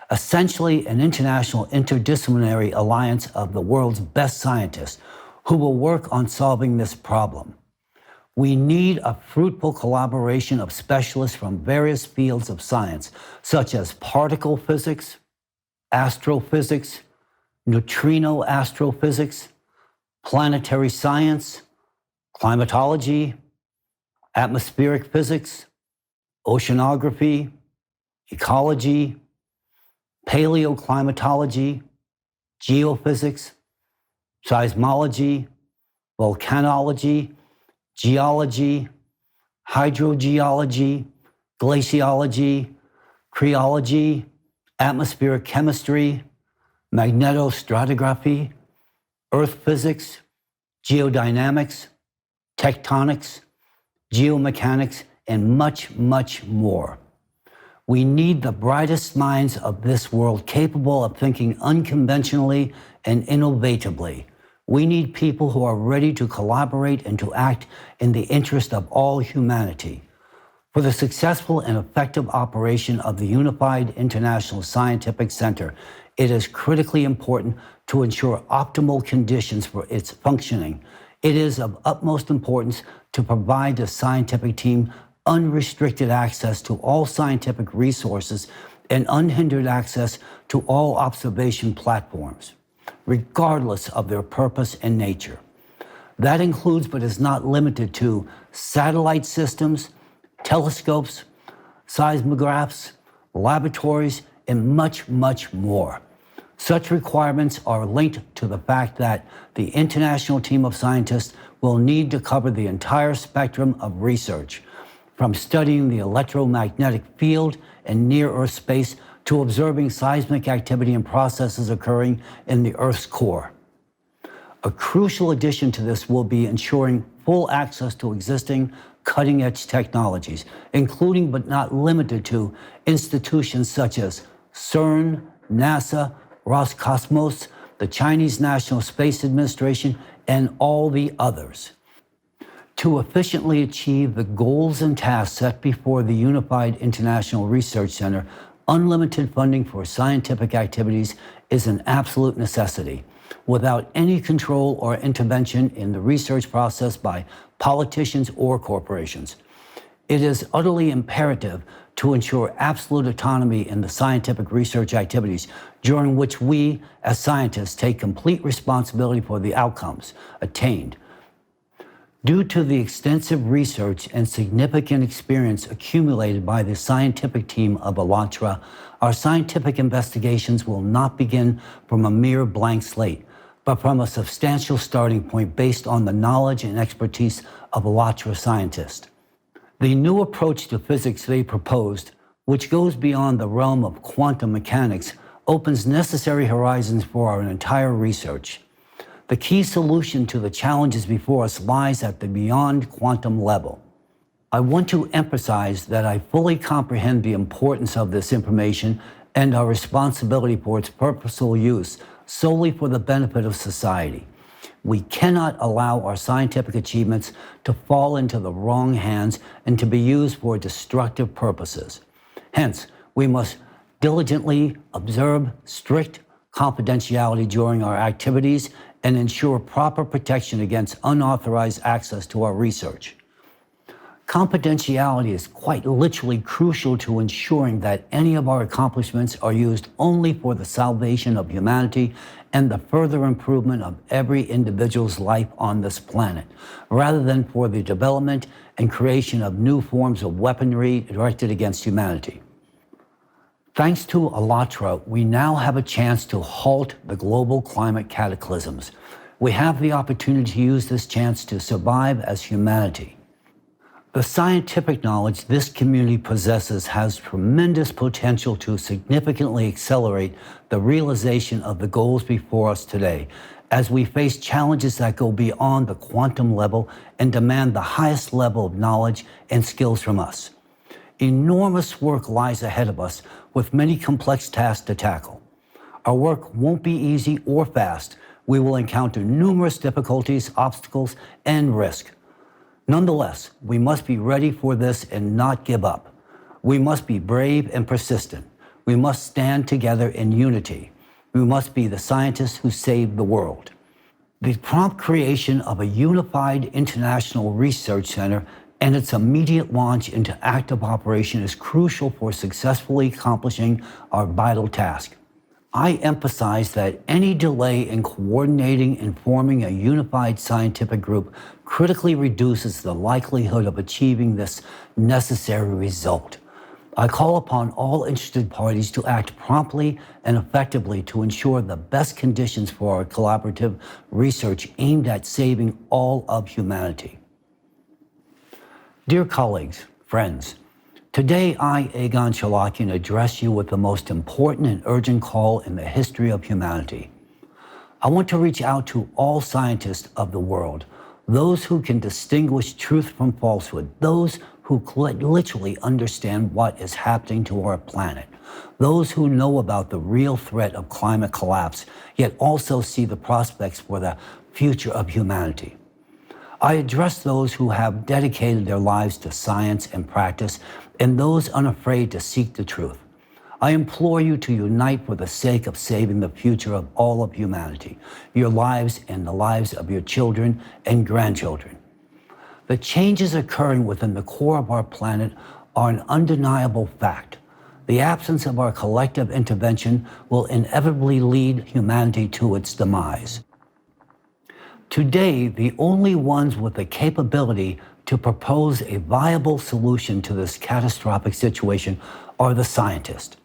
essentially an international interdisciplinary alliance of the world's best scientists who will work on solving this problem. We need a fruitful collaboration of specialists from various fields of science, such as particle physics, astrophysics, neutrino astrophysics, planetary science, climatology, atmospheric physics, oceanography, ecology, paleoclimatology, geophysics, seismology, volcanology, geology, hydrogeology, glaciology, cryology, atmospheric chemistry, magnetostratigraphy, earth physics, geodynamics, tectonics, geomechanics, and much, much more. We need the brightest minds of this world capable of thinking unconventionally and innovatively. We need people who are ready to collaborate and to act in the interest of all humanity. For the successful and effective operation of the Unified International Scientific Center, it is critically important to ensure optimal conditions for its functioning. It is of utmost importance to provide the scientific team unrestricted access to all scientific resources and unhindered access to all observation platforms, regardless of their purpose and nature. That includes, but is not limited to, satellite systems, telescopes, seismographs, laboratories, and much, much more. Such requirements are linked to the fact that the international team of scientists will need to cover the entire spectrum of research, from studying the electromagnetic field in near-Earth space to observing seismic activity and processes occurring in the Earth's core. A crucial addition to this will be ensuring full access to existing cutting-edge technologies, including but not limited to institutions such as CERN, NASA, Roscosmos, the Chinese National Space Administration, and all the others. To efficiently achieve the goals and tasks set before the Unified International Research Center, unlimited funding for scientific activities is an absolute necessity, without any control or intervention in the research process by politicians or corporations. It is utterly imperative to ensure absolute autonomy in the scientific research activities, during which we, as scientists, take complete responsibility for the outcomes attained. Due to the extensive research and significant experience accumulated by the scientific team of ALLATRA, our scientific investigations will not begin from a mere blank slate, but from a substantial starting point based on the knowledge and expertise of ALLATRA scientists. The new approach to physics they proposed, which goes beyond the realm of quantum mechanics, opens necessary horizons for our entire research. The key solution to the challenges before us lies at the beyond quantum level. I want to emphasize that I fully comprehend the importance of this information and our responsibility for its purposeful use solely for the benefit of society. We cannot allow our scientific achievements to fall into the wrong hands and to be used for destructive purposes. Hence, we must diligently observe strict confidentiality during our activities and ensure proper protection against unauthorized access to our research. Confidentiality is quite literally crucial to ensuring that any of our accomplishments are used only for the salvation of humanity and the further improvement of every individual's life on this planet, rather than for the development and creation of new forms of weaponry directed against humanity. Thanks to ALLATRA, we now have a chance to halt the global climate cataclysms. We have the opportunity to use this chance to survive as humanity. The scientific knowledge this community possesses has tremendous potential to significantly accelerate the realization of the goals before us today, as we face challenges that go beyond the quantum level and demand the highest level of knowledge and skills from us. Enormous work lies ahead of us with many complex tasks to tackle. Our work won't be easy or fast. We will encounter numerous difficulties, obstacles, and risk. Nonetheless, we must be ready for this and not give up. We must be brave and persistent. We must stand together in unity. We must be the scientists who save the world. The prompt creation of a unified international research center and its immediate launch into active operation is crucial for successfully accomplishing our vital task. I emphasize that any delay in coordinating and forming a unified scientific group critically reduces the likelihood of achieving this necessary result. I call upon all interested parties to act promptly and effectively to ensure the best conditions for our collaborative research aimed at saving all of humanity. Dear colleagues, friends, today I, Egon Cholakian, address you with the most important and urgent call in the history of humanity. I want to reach out to all scientists of the world, those who can distinguish truth from falsehood, those who literally understand what is happening to our planet, those who know about the real threat of climate collapse, yet also see the prospects for the future of humanity. I address those who have dedicated their lives to science and practice, and those unafraid to seek the truth. I implore you to unite for the sake of saving the future of all of humanity, your lives and the lives of your children and grandchildren. The changes occurring within the core of our planet are an undeniable fact. The absence of our collective intervention will inevitably lead humanity to its demise. Today, the only ones with the capability to propose a viable solution to this catastrophic situation are the scientists.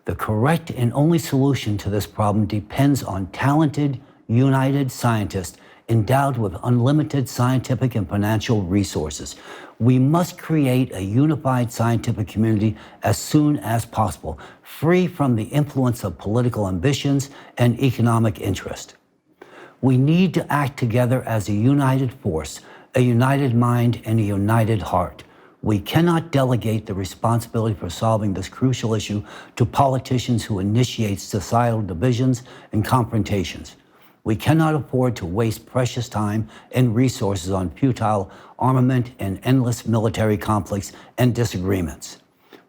The correct and only solution to this problem depends on talented, united scientists endowed with unlimited scientific and financial resources. We must create a unified scientific community as soon as possible, free from the influence of political ambitions and economic interest. We need to act together as a united force, a united mind, and a united heart. We cannot delegate the responsibility for solving this crucial issue to politicians who initiate societal divisions and confrontations. We cannot afford to waste precious time and resources on futile armament and endless military conflicts and disagreements.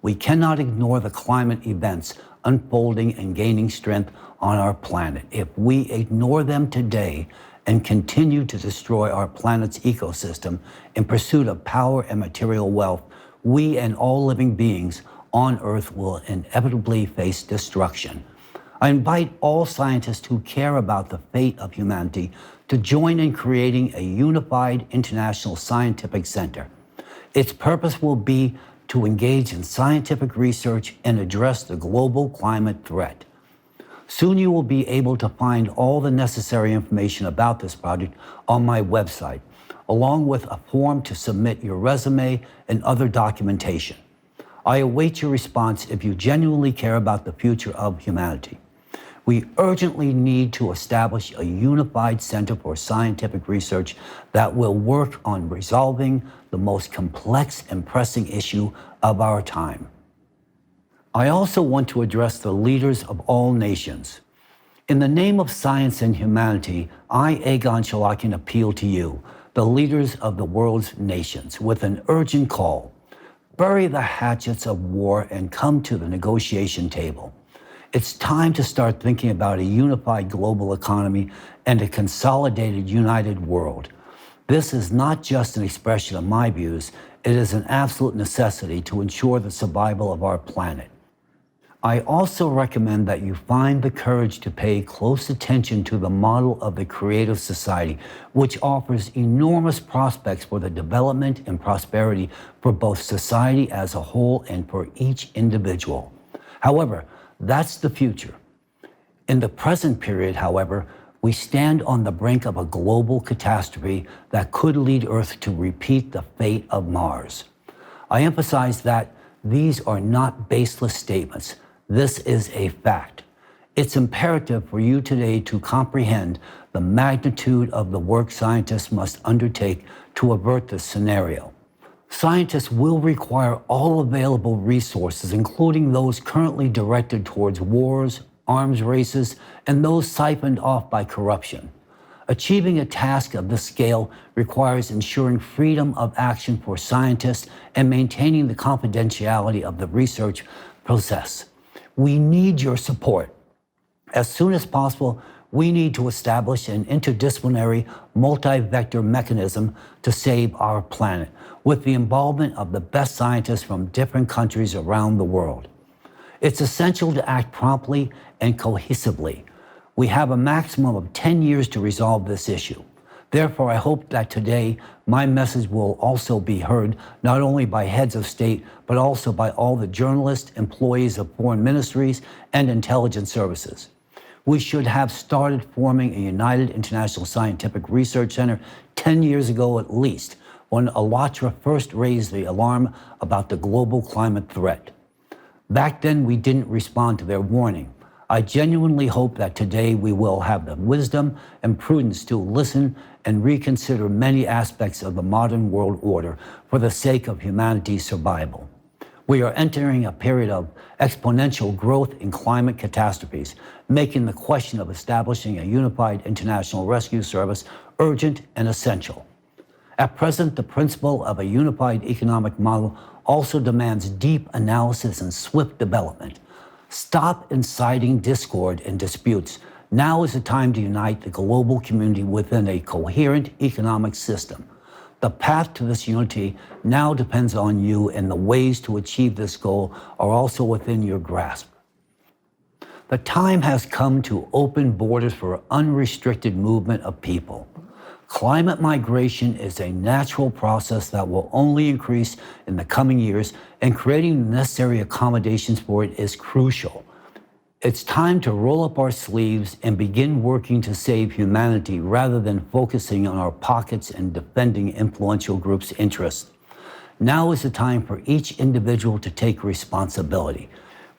We cannot ignore the climate events unfolding and gaining strength on our planet. If we ignore them today and continue to destroy our planet's ecosystem in pursuit of power and material wealth, we and all living beings on Earth will inevitably face destruction. I invite all scientists who care about the fate of humanity to join in creating a unified international scientific center. Its purpose will be to engage in scientific research and address the global climate threat. Soon you will be able to find all the necessary information about this project on my website, along with a form to submit your resume and other documentation. I await your response if you genuinely care about the future of humanity. We urgently need to establish a unified center for scientific research that will work on resolving the most complex and pressing issue of our time. I also want to address the leaders of all nations. In the name of science and humanity, I, Egon Cholakian, appeal to you, the leaders of the world's nations, with an urgent call. Bury the hatchets of war and come to the negotiation table. It's time to start thinking about a unified global economy and a consolidated, united world. This is not just an expression of my views, it is an absolute necessity to ensure the survival of our planet. I also recommend that you find the courage to pay close attention to the model of the creative society, which offers enormous prospects for the development and prosperity for both society as a whole and for each individual. However, that's the future. In the present period, however, we stand on the brink of a global catastrophe that could lead Earth to repeat the fate of Mars. I emphasize that these are not baseless statements. This is a fact. It's imperative for you today to comprehend the magnitude of the work scientists must undertake to avert this scenario. Scientists will require all available resources, including those currently directed towards wars, arms races, and those siphoned off by corruption. Achieving a task of this scale requires ensuring freedom of action for scientists and maintaining the confidentiality of the research process. We need your support. As soon as possible, we need to establish an interdisciplinary, multi-vector mechanism to save our planet, with the involvement of the best scientists from different countries around the world. It's essential to act promptly and cohesively. We have a maximum of 10 years to resolve this issue. Therefore, I hope that today my message will also be heard not only by heads of state, but also by all the journalists, employees of foreign ministries, and intelligence services. We should have started forming a united international scientific research center 10 years ago at least, when ALLATRA first raised the alarm about the global climate threat. Back then, we didn't respond to their warning. I genuinely hope that today we will have the wisdom and prudence to listen and reconsider many aspects of the modern world order for the sake of humanity's survival. We are entering a period of exponential growth in climate catastrophes, making the question of establishing a unified international rescue service urgent and essential. At present, the principle of a unified economic model also demands deep analysis and swift development. Stop inciting discord and disputes. Now is the time to unite the global community within a coherent economic system. The path to this unity now depends on you, and the ways to achieve this goal are also within your grasp. The time has come to open borders for unrestricted movement of people. Climate migration is a natural process that will only increase in the coming years, and creating the necessary accommodations for it is crucial. It's time to roll up our sleeves and begin working to save humanity rather than focusing on our pockets and defending influential groups' interests. Now is the time for each individual to take responsibility.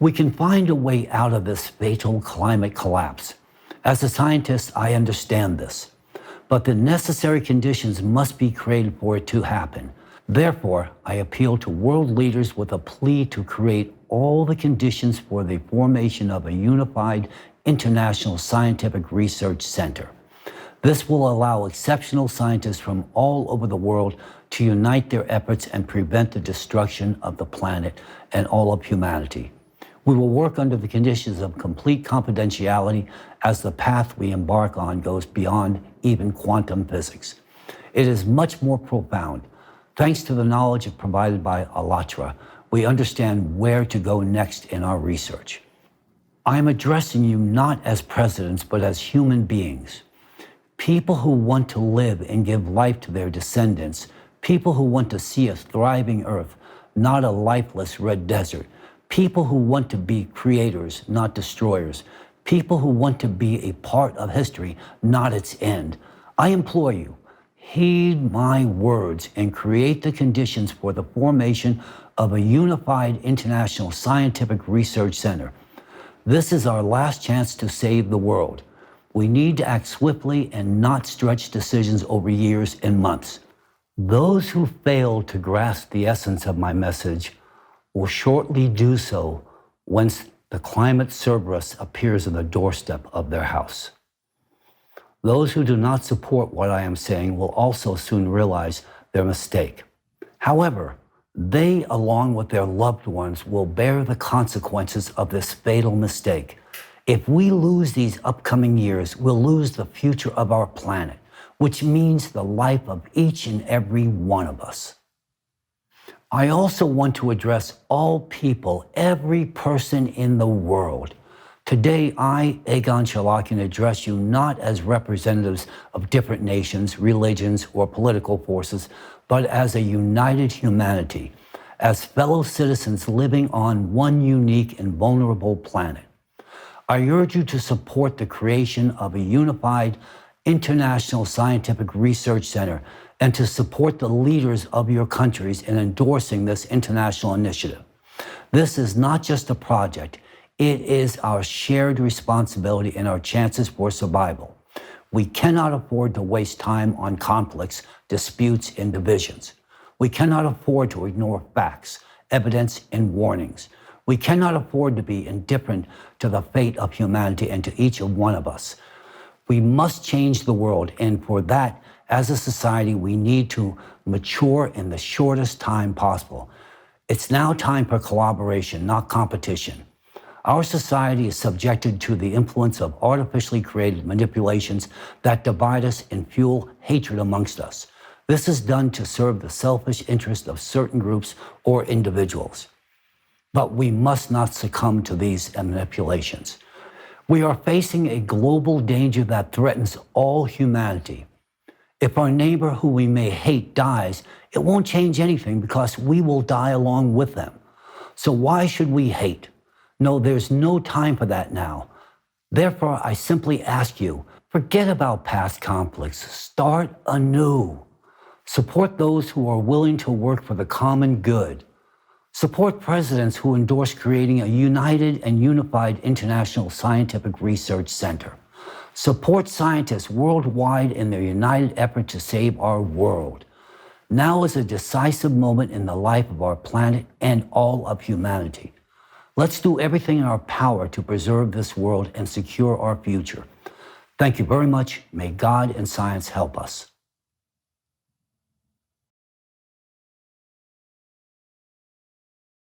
We can find a way out of this fatal climate collapse. As a scientist, I understand this. But the necessary conditions must be created for it to happen. Therefore, I appeal to world leaders with a plea to create all the conditions for the formation of a unified international scientific research center. This will allow exceptional scientists from all over the world to unite their efforts and prevent the destruction of the planet and all of humanity. We will work under the conditions of complete confidentiality as the path we embark on goes beyond even quantum physics. It is much more profound. Thanks to the knowledge provided by ALLATRA, we understand where to go next in our research. I am addressing you not as presidents, but as human beings. People who want to live and give life to their descendants. People who want to see a thriving earth, not a lifeless red desert. People who want to be creators, not destroyers. People who want to be a part of history, not its end. I implore you, heed my words and create the conditions for the formation of a unified international scientific research center. This is our last chance to save the world. We need to act swiftly and not stretch decisions over years and months. Those who fail to grasp the essence of my message will shortly do so whence the climate Cerberus appears on the doorstep of their house. Those who do not support what I am saying will also soon realize their mistake. However, they, along with their loved ones, will bear the consequences of this fatal mistake. If we lose these upcoming years, we'll lose the future of our planet, which means the life of each and every one of us. I also want to address all people, every person in the world. Today, I, Egon Cholakian, address you not as representatives of different nations, religions, or political forces, but as a united humanity, as fellow citizens living on one unique and vulnerable planet. I urge you to support the creation of a unified international scientific research center and to support the leaders of your countries in endorsing this international initiative. This is not just a project, it is our shared responsibility and our chances for survival. We cannot afford to waste time on conflicts, disputes, and divisions. We cannot afford to ignore facts, evidence, and warnings. We cannot afford to be indifferent to the fate of humanity and to each one of us. We must change the world, and for that, as a society, we need to mature in the shortest time possible. It's now time for collaboration, not competition. Our society is subjected to the influence of artificially created manipulations that divide us and fuel hatred amongst us. This is done to serve the selfish interest of certain groups or individuals. But we must not succumb to these manipulations. We are facing a global danger that threatens all humanity. If our neighbor who we may hate dies, it won't change anything because we will die along with them. So why should we hate? No, there's no time for that now. Therefore, I simply ask you, forget about past conflicts. Start anew. Support those who are willing to work for the common good. Support presidents who endorse creating a united and unified international scientific research center. Support scientists worldwide in their united effort to save our world. Now is a decisive moment in the life of our planet and all of humanity. Let's do everything in our power to preserve this world and secure our future. Thank you very much. May God and science help us.